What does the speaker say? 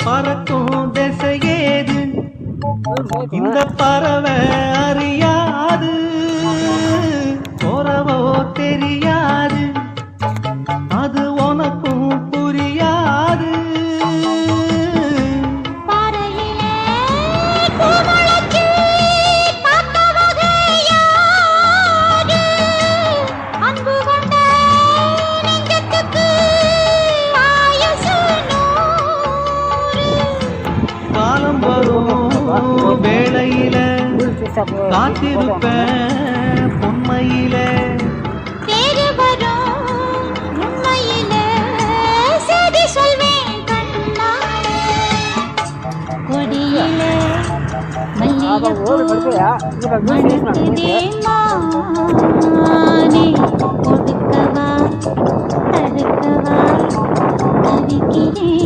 பறக்கும் திசையேது இந்த பறவை அறியாது போறவோ தெரியாது அது உனக்கும் புரியாது காலம் வரும் வேளையில காத்திருப்பேன் பொன்மையில ஒதுக்கவா தடுக்கவா தவிக்கிறேன்